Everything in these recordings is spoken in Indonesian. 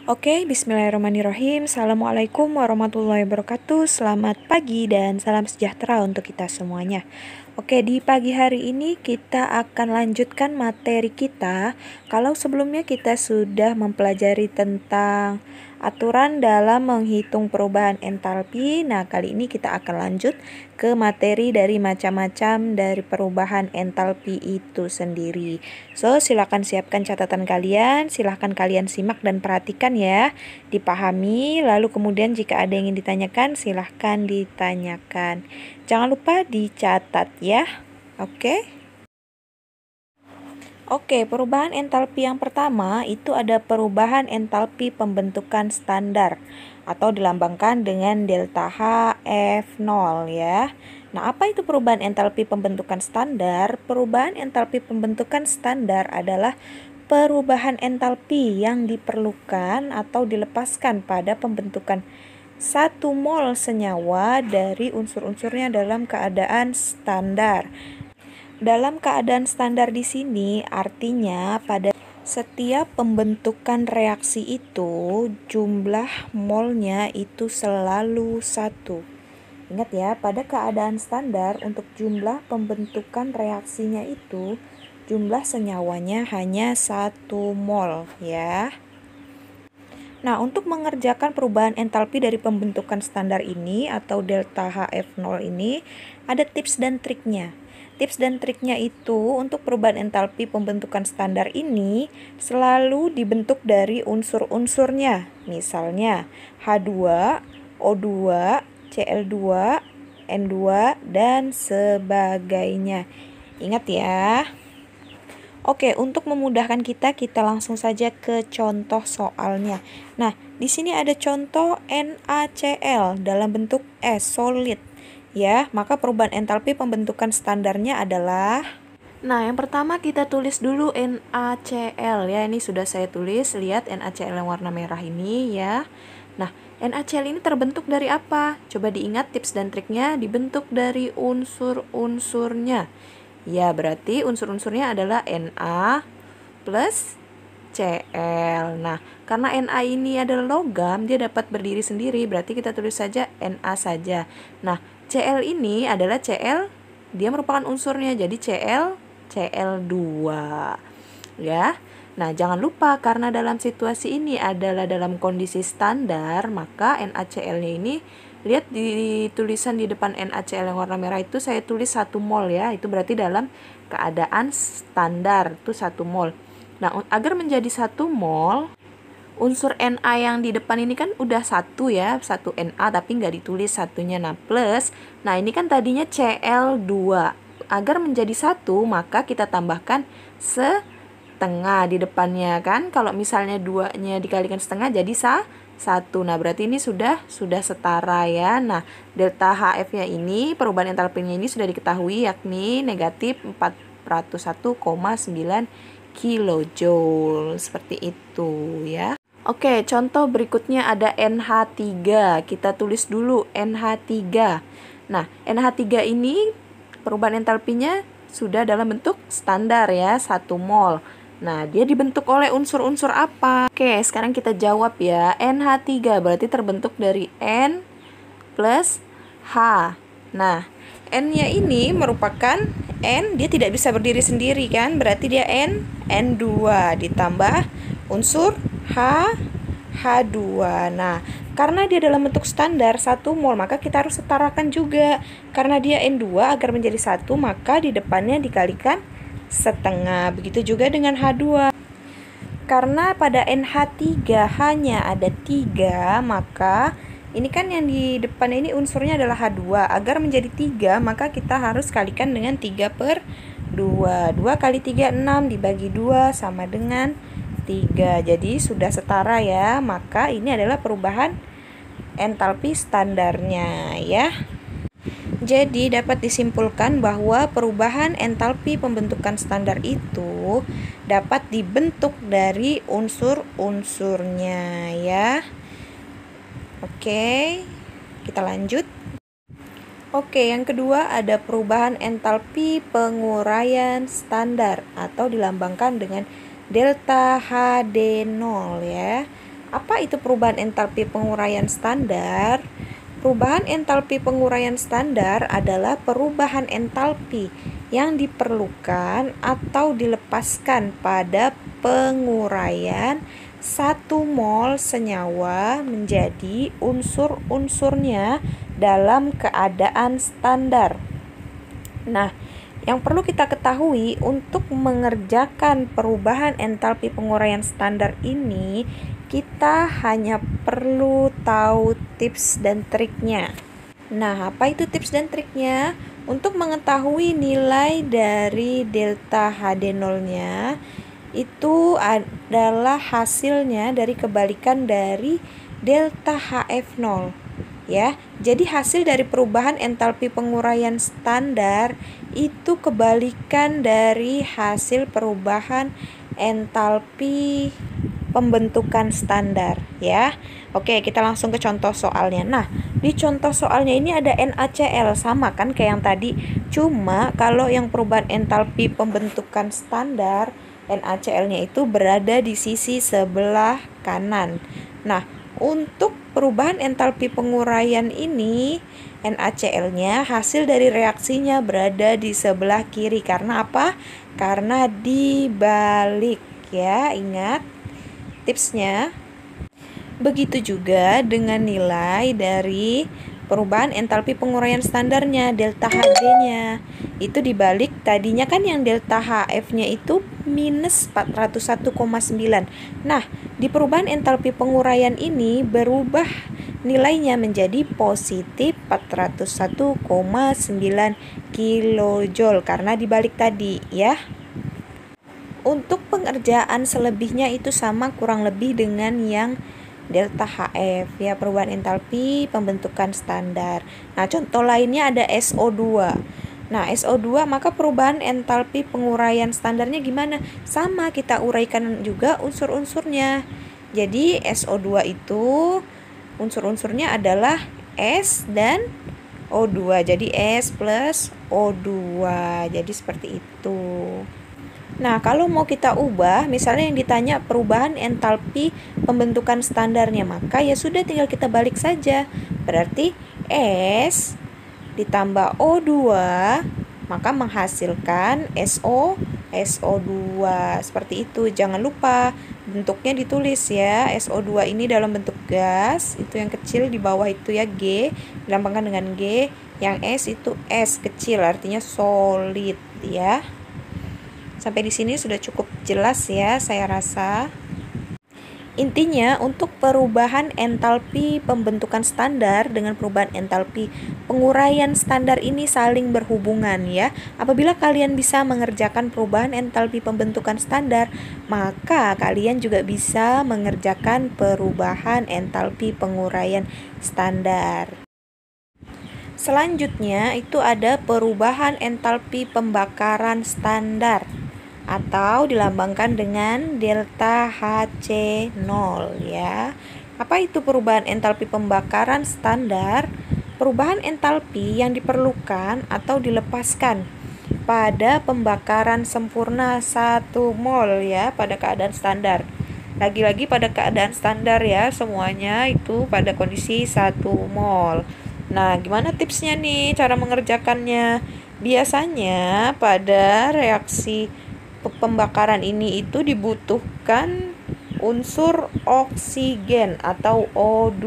Oke, bismillahirrahmanirrahim. Assalamualaikum warahmatullahi wabarakatuh. Selamat pagi dan salam sejahtera untuk kita semuanya. Oke, di pagi hari ini kita akan lanjutkan materi kita. Kalau sebelumnya kita sudah mempelajari tentang aturan dalam menghitung perubahan entalpi, nah kali ini kita akan lanjut ke materi dari macam-macam dari perubahan entalpi itu sendiri. So, silakan siapkan catatan kalian, silakan kalian simak dan perhatikan ya, dipahami, lalu kemudian jika ada yang ingin ditanyakan, silahkan ditanyakan. Jangan lupa dicatat ya. Oke, perubahan entalpi yang pertama itu ada perubahan entalpi pembentukan standar atau dilambangkan dengan delta H F0 ya. Nah, apa itu perubahan entalpi pembentukan standar? Perubahan entalpi pembentukan standar adalah perubahan entalpi yang diperlukan atau dilepaskan pada pembentukan 1 mol senyawa dari unsur-unsurnya dalam keadaan standar. Dalam keadaan standar di sini artinya pada setiap pembentukan reaksi itu jumlah molnya itu selalu 1. Ingat ya, pada keadaan standar untuk jumlah pembentukan reaksinya itu jumlah senyawanya hanya 1 mol ya. Nah, untuk mengerjakan perubahan entalpi dari pembentukan standar ini atau delta HF0 ini ada tips dan triknya. Tips dan triknya itu untuk perubahan entalpi pembentukan standar ini selalu dibentuk dari unsur-unsurnya. Misalnya H2, O2, Cl2, N2, dan sebagainya. Ingat ya. Oke, untuk memudahkan kita langsung saja ke contoh soalnya. Nah, di sini ada contoh NaCl dalam bentuk es solid. Ya, maka perubahan entalpi pembentukan standarnya adalah, nah yang pertama kita tulis dulu NaCl ya. Ini sudah saya tulis, lihat NaCl yang warna merah ini ya. Nah, NaCl ini terbentuk dari apa? Coba diingat tips dan triknya, dibentuk dari unsur-unsurnya. Ya, berarti unsur-unsurnya adalah Na plus Cl. Nah, karena Na ini adalah logam, dia dapat berdiri sendiri, berarti kita tulis saja Na saja. Nah, Cl ini adalah Cl, dia merupakan unsurnya, jadi Cl2 ya. Nah, jangan lupa karena dalam situasi ini adalah dalam kondisi standar, maka NaCl-nya ini, lihat di tulisan di depan NaCl yang warna merah itu saya tulis 1 mol ya, itu berarti dalam keadaan standar itu 1 mol. Nah, agar menjadi 1 mol, unsur Na yang di depan ini kan udah 1 ya, 1 Na tapi nggak ditulis satunya. Nah, plus, nah ini kan tadinya Cl2. Agar menjadi 1, maka kita tambahkan setengah di depannya kan. Kalau misalnya 2-nya dikalikan setengah jadi 1. Nah, berarti ini sudah setara ya. Nah, delta HF-nya ini, perubahan entalpinya ini sudah diketahui yakni negatif 401,9 kilojoule. Seperti itu ya. Oke, contoh berikutnya ada NH3. Kita tulis dulu NH3. Nah, NH3 ini perubahan entalpinya sudah dalam bentuk standar ya, 1 mol. Nah, dia dibentuk oleh unsur-unsur apa? Oke, sekarang kita jawab ya. NH3 berarti terbentuk dari N plus H. Nah, N-nya ini merupakan N, dia tidak bisa berdiri sendiri kan? Berarti dia N2 ditambah unsur H2. Nah, karena dia dalam bentuk standar 1 mol, maka kita harus setarakan juga. Karena dia N2, agar menjadi 1, maka di depannya dikalikan setengah. Begitu juga dengan H2. Karena pada NH3 hanya ada 3, maka ini kan yang di depan ini unsurnya adalah H2. Agar menjadi 3, maka kita harus kalikan dengan 3/2. 2 kali 3, 6, dibagi 2 sama dengan 3. Jadi sudah setara ya. Maka ini adalah perubahan entalpi standarnya ya. Jadi dapat disimpulkan bahwa perubahan entalpi pembentukan standar itu dapat dibentuk dari unsur-unsurnya ya. Oke, kita lanjut. Oke, yang kedua ada perubahan entalpi penguraian standar atau dilambangkan dengan delta HD0 ya. Apa itu perubahan entalpi penguraian standar? Perubahan entalpi penguraian standar adalah perubahan entalpi yang diperlukan atau dilepaskan pada penguraian 1 mol senyawa menjadi unsur-unsurnya dalam keadaan standar. Nah, yang perlu kita ketahui untuk mengerjakan perubahan entalpi penguraian standar ini, kita hanya perlu tahu tips dan triknya. Nah, apa itu tips dan triknya? Untuk mengetahui nilai dari delta HD0-nya, itu adalah hasilnya dari kebalikan dari delta HF0. Ya, jadi hasil dari perubahan entalpi penguraian standar itu kebalikan dari hasil perubahan entalpi pembentukan standar, ya. Oke, kita langsung ke contoh soalnya. Nah, di contoh soalnya ini ada NaCl, sama kan kayak yang tadi. Cuma kalau yang perubahan entalpi pembentukan standar, NaCl-nya itu berada di sisi sebelah kanan. Nah, untuk perubahan entalpi penguraian ini, NaCl-nya hasil dari reaksinya berada di sebelah kiri. Karena apa? Karena dibalik, ya. Ingat tipsnya. Begitu juga dengan nilai dari perubahan entalpi penguraian standarnya, delta Hg-nya. Itu dibalik, tadinya kan yang delta Hf-nya itu minus 401,9. Nah, di perubahan entalpi penguraian ini berubah nilainya menjadi positif 401,9 kilojoule karena dibalik tadi, ya. Untuk pengerjaan selebihnya itu sama kurang lebih dengan yang delta HF, ya, perubahan entalpi pembentukan standar. Nah, contoh lainnya ada SO2. Nah, SO2 maka perubahan entalpi penguraian standarnya gimana? Sama, kita uraikan juga unsur-unsurnya. Jadi SO2 itu unsur-unsurnya adalah S dan O2. Jadi S plus O2. Jadi seperti itu. Nah, kalau mau kita ubah, misalnya yang ditanya perubahan entalpi pembentukan standarnya, maka ya sudah tinggal kita balik saja. Berarti S ditambah O2 maka menghasilkan SO2. Seperti itu. Jangan lupa bentuknya ditulis, ya. SO2 ini dalam bentuk gas, itu yang kecil di bawah itu, ya, G, dilambangkan dengan G. Yang S itu S kecil, artinya solid, ya. Sampai di sini sudah cukup jelas, ya, saya rasa. Intinya, untuk perubahan entalpi pembentukan standar dengan perubahan entalpi penguraian standar ini saling berhubungan, ya. Apabila kalian bisa mengerjakan perubahan entalpi pembentukan standar, maka kalian juga bisa mengerjakan perubahan entalpi penguraian standar. Selanjutnya itu ada perubahan entalpi pembakaran standar atau dilambangkan dengan delta Hc0, ya. Apa itu perubahan entalpi pembakaran standar? Perubahan entalpi yang diperlukan atau dilepaskan pada pembakaran sempurna 1 mol, ya, pada keadaan standar. Lagi-lagi pada keadaan standar, ya, semuanya itu pada kondisi 1 mol. Nah, gimana tipsnya nih cara mengerjakannya? Biasanya pada reaksi pembakaran ini itu dibutuhkan unsur oksigen atau O2.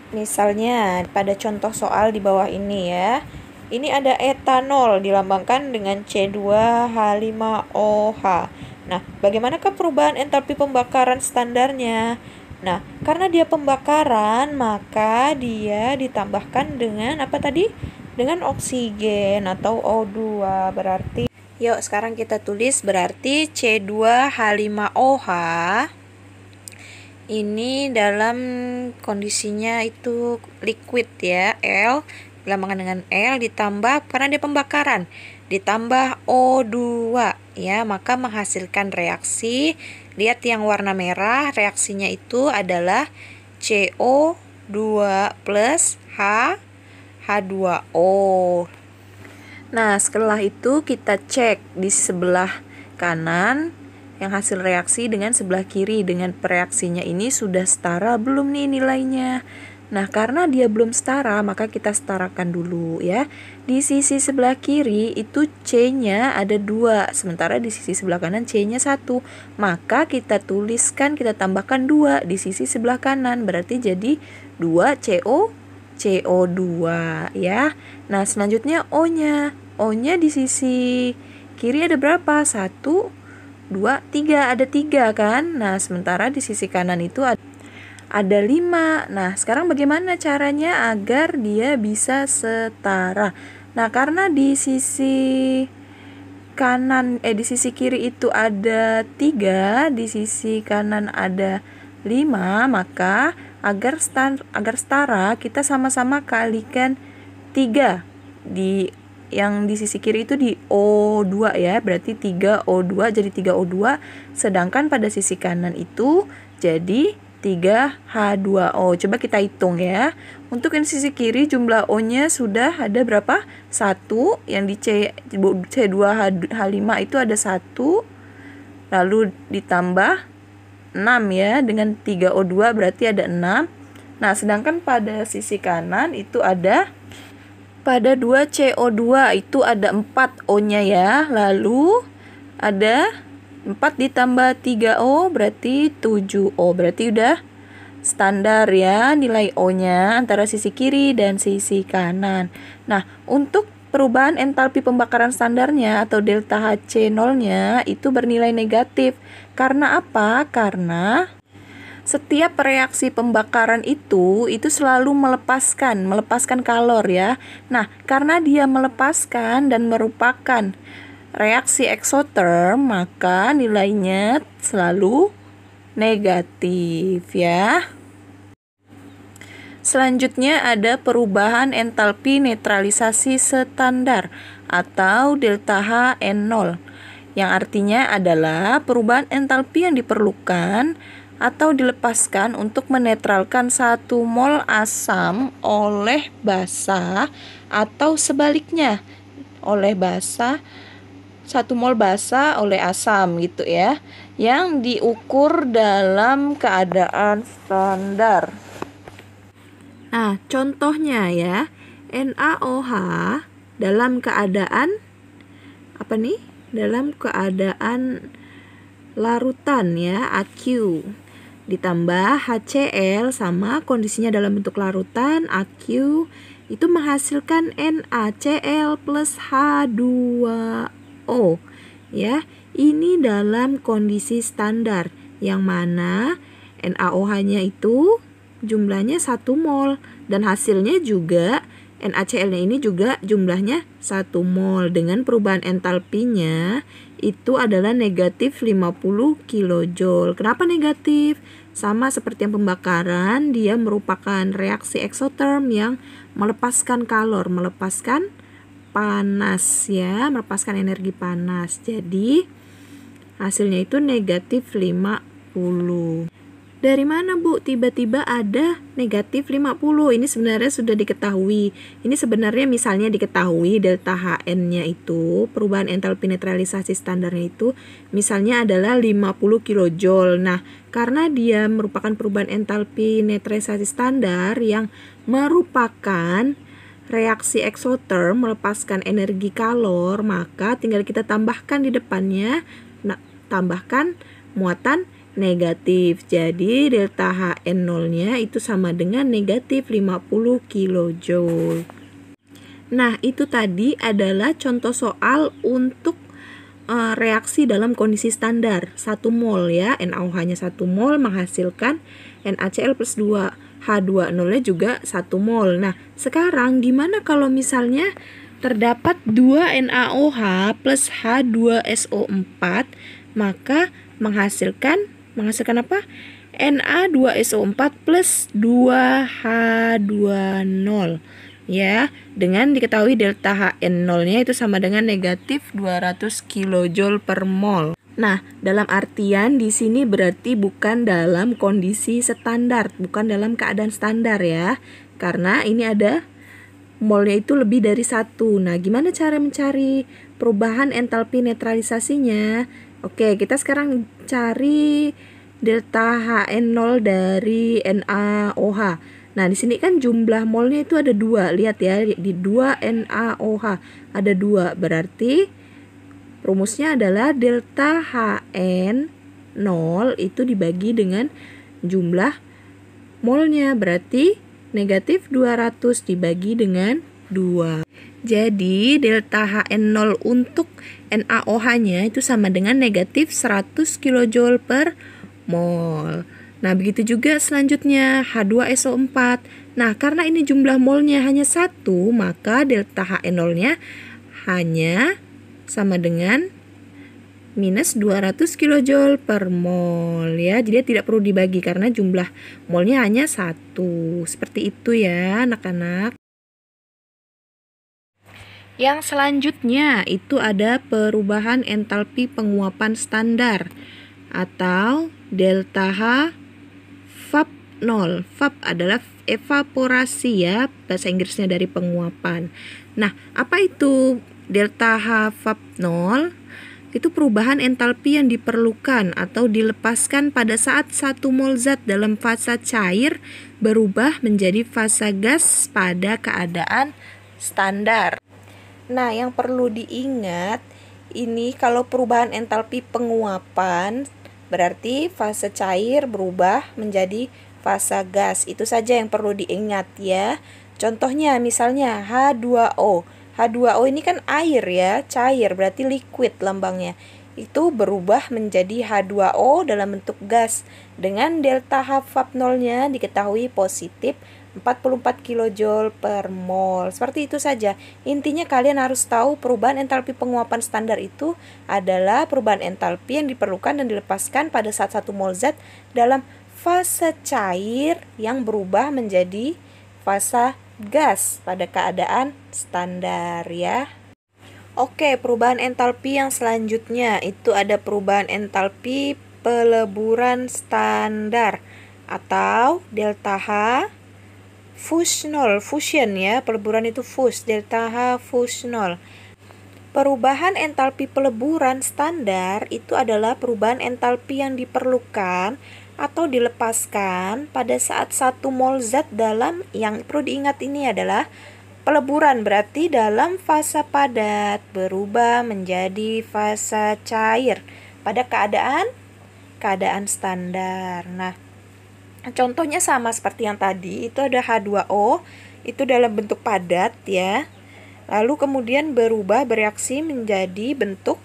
Misalnya pada contoh soal di bawah ini, ya. Ini ada etanol dilambangkan dengan C2H5OH. Nah, bagaimanakah perubahan entalpi pembakaran standarnya? Nah, karena dia pembakaran, maka dia ditambahkan dengan apa tadi? Dengan oksigen atau O2. Berarti yuk sekarang kita tulis, berarti C2H5OH ini dalam kondisinya itu liquid, ya, L dilambangkan dengan L ditambah karena dia pembakaran ditambah O2, ya, maka menghasilkan reaksi. Lihat yang warna merah, reaksinya itu adalah CO2 plus H2O. Nah, setelah itu kita cek di sebelah kanan, yang hasil reaksi dengan sebelah kiri dengan reaksinya ini sudah setara belum nih nilainya. Nah, karena dia belum setara, maka kita setarakan dulu ya. Di sisi sebelah kiri itu C-nya ada 2, sementara di sisi sebelah kanan C-nya 1. Maka kita tuliskan, kita tambahkan 2 di sisi sebelah kanan, berarti jadi 2 CO2 ya. Nah, selanjutnya O-nya. O-nya di sisi kiri ada berapa? 1, 2, 3, ada 3 kan? Nah, sementara di sisi kanan itu ada 5. Nah, sekarang bagaimana caranya agar dia bisa setara? Nah, karena di sisi di sisi kiri itu ada 3, di sisi kanan ada 5, maka agar setara kita sama-sama kalikan 3 yang di sisi kiri itu di O2 ya, berarti 3O2 jadi 3O2, sedangkan pada sisi kanan itu jadi 3H2O. Coba kita hitung ya. Untuk yang sisi kiri jumlah O-nya sudah ada berapa? 1, yang di C2H5 itu ada 1, lalu ditambah 6 ya, dengan 3O2 berarti ada 6. Nah, sedangkan pada sisi kanan itu ada pada 2CO2 itu ada 4 O-nya ya. Lalu ada 4 ditambah 3O berarti 7O. Berarti udah standar ya nilai O-nya antara sisi kiri dan sisi kanan. Nah, untuk perubahan entalpi pembakaran standarnya atau delta HC0-nya itu bernilai negatif. Karena apa? Karena setiap reaksi pembakaran itu selalu melepaskan kalor ya. Nah, karena dia melepaskan dan merupakan reaksi eksoterm, maka nilainya selalu negatif ya. Selanjutnya ada perubahan entalpi netralisasi standar atau delta HN0, yang artinya adalah perubahan entalpi yang diperlukan atau dilepaskan untuk menetralkan 1 mol asam oleh basa atau sebaliknya, oleh basa 1 mol basa oleh asam gitu ya, yang diukur dalam keadaan standar. Nah, contohnya ya, NaOH dalam keadaan apa nih? Dalam keadaan larutan ya, aqueous. Ditambah HCl sama kondisinya dalam bentuk larutan, aqueous, itu menghasilkan NaCl plus H2O ya. Ini dalam kondisi standar, yang mana NaOH-nya itu jumlahnya 1 mol dan hasilnya juga NaCl-nya ini juga jumlahnya 1 mol dengan perubahan entalpinya itu adalah negatif 50 kJ. Kenapa negatif? Sama seperti yang pembakaran, dia merupakan reaksi eksoterm yang melepaskan kalor, melepaskan panas ya, melepaskan energi panas. Jadi hasilnya itu negatif 50. Dari mana Bu tiba-tiba ada negatif 50? Ini sebenarnya sudah diketahui. Ini sebenarnya misalnya diketahui delta HN-nya itu, perubahan entalpi netralisasi standarnya itu misalnya adalah 50 kJ. Nah, karena dia merupakan perubahan entalpi netralisasi standar yang merupakan reaksi eksoterm melepaskan energi kalor, maka tinggal kita tambahkan di depannya, tambahkan muatan negatif. Jadi delta HN0-nya itu sama dengan negatif 50 kJ. Nah, itu tadi adalah contoh soal untuk reaksi dalam kondisi standar 1 mol ya. NaOH-nya 1 mol menghasilkan NaCl plus 2, H2O-nya juga 1 mol. Nah, sekarang gimana kalau misalnya terdapat 2 NaOH plus H2SO4, maka menghasilkan apa? Na2SO4 plus 2H20 ya, dengan diketahui delta HN0-nya itu sama dengan negatif 200 kJ per mol. Nah, dalam artian di sini berarti bukan dalam kondisi standar, bukan dalam keadaan standar ya, karena ini ada molnya itu lebih dari 1. Nah, gimana cara mencari perubahan entalpi netralisasinya? Oke, kita sekarang cari delta HN0 dari NaOH. Nah, di sini kan jumlah molnya itu ada 2. Lihat ya, di 2 NaOH ada 2. Berarti rumusnya adalah delta HN0 itu dibagi dengan jumlah molnya. Berarti negatif 200 dibagi dengan 2. Jadi delta HN0 untuk NaOH-nya itu sama dengan negatif 100 kJ per mol. Nah, begitu juga selanjutnya H2SO4. Nah, karena ini jumlah molnya hanya 1, maka delta HN0-nya hanya sama dengan minus 200 kJ per mol ya. Jadi tidak perlu dibagi karena jumlah molnya hanya 1. Seperti itu ya, anak-anak. Yang selanjutnya itu ada perubahan entalpi penguapan standar atau delta H VAP 0. VAP adalah evaporasi ya, bahasa Inggrisnya dari penguapan. Nah, apa itu delta H VAP 0? Itu perubahan entalpi yang diperlukan atau dilepaskan pada saat 1 mol zat dalam fasa cair berubah menjadi fasa gas pada keadaan standar. Nah, yang perlu diingat ini kalau perubahan entalpi penguapan berarti fase cair berubah menjadi fase gas. Itu saja yang perlu diingat ya. Contohnya misalnya H2O. H2O ini kan air ya, cair berarti liquid lambangnya. Itu berubah menjadi H2O dalam bentuk gas dengan delta H VAP 0-nya diketahui positif 44 kJ per mol. Seperti itu saja. Intinya kalian harus tahu perubahan entalpi penguapan standar itu adalah perubahan entalpi yang diperlukan dan dilepaskan pada saat 1 mol zat dalam fase cair yang berubah menjadi fase gas pada keadaan standar ya. Oke, perubahan entalpi yang selanjutnya itu ada perubahan entalpi peleburan standar atau delta H fusion ya, peleburan itu delta H fusion. Perubahan entalpi peleburan standar itu adalah perubahan entalpi yang diperlukan atau dilepaskan pada saat 1 mol zat dalam, yang perlu diingat ini adalah peleburan, berarti dalam fase padat berubah menjadi fase cair pada keadaan standar. Nah, contohnya sama seperti yang tadi, itu ada H2O, itu dalam bentuk padat ya. Lalu kemudian berubah bereaksi menjadi bentuk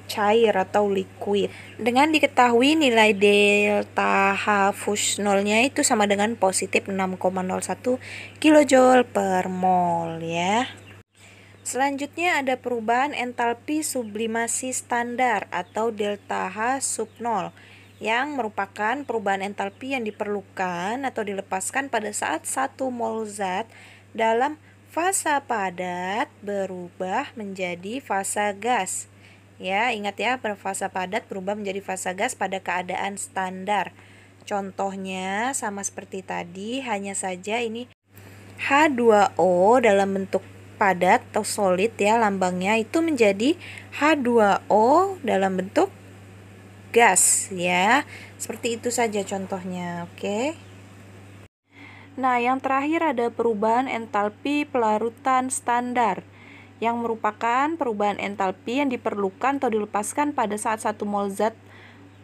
cair atau liquid. Dengan diketahui nilai delta H fusionalnya itu sama dengan positif 6,01 kJ per mol ya. Selanjutnya ada perubahan entalpi sublimasi standar atau delta H sub 0 yang merupakan perubahan entalpi yang diperlukan atau dilepaskan pada saat 1 mol zat dalam fase padat berubah menjadi fase gas. Ya, ingat ya, fase padat berubah menjadi fase gas pada keadaan standar. Contohnya sama seperti tadi, hanya saja ini H2O dalam bentuk padat atau solid ya, lambangnya itu menjadi H2O dalam bentuk gas ya. Seperti itu saja contohnya, oke. Nah, yang terakhir ada perubahan entalpi pelarutan standar yang merupakan perubahan entalpi yang diperlukan atau dilepaskan pada saat 1 mol zat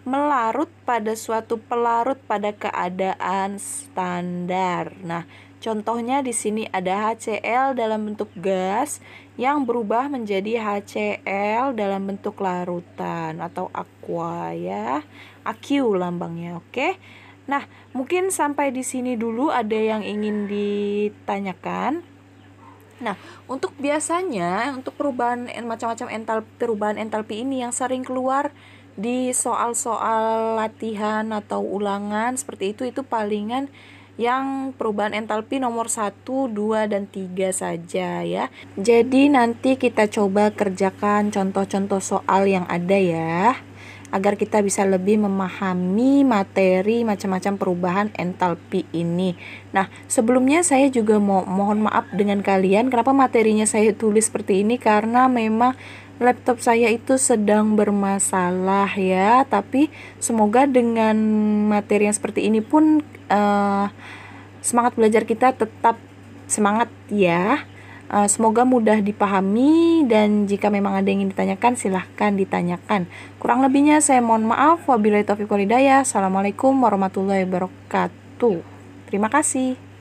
melarut pada suatu pelarut pada keadaan standar. Nah, contohnya di sini ada HCl dalam bentuk gas yang berubah menjadi HCl dalam bentuk larutan atau aqua ya. AQ lambangnya, oke. Nah, mungkin sampai di sini dulu ada yang ingin ditanyakan. Nah, untuk biasanya untuk perubahan macam-macam perubahan entalpi ini yang sering keluar di soal-soal latihan atau ulangan seperti itu palingan yang perubahan entalpi nomor 1, 2, dan 3 saja ya. Jadi nanti kita coba kerjakan contoh-contoh soal yang ada ya, agar kita bisa lebih memahami materi macam-macam perubahan entalpi ini. Nah, sebelumnya saya juga mohon maaf dengan kalian kenapa materinya saya tulis seperti ini, karena memang laptop saya itu sedang bermasalah ya, tapi semoga dengan materi yang seperti ini pun semangat belajar kita tetap semangat ya. Semoga mudah dipahami, dan jika memang ada yang ingin ditanyakan silahkan ditanyakan. Kurang lebihnya saya mohon maaf. Wabillahi taufiq wal hidayah. Assalamualaikum warahmatullahi wabarakatuh. Terima kasih.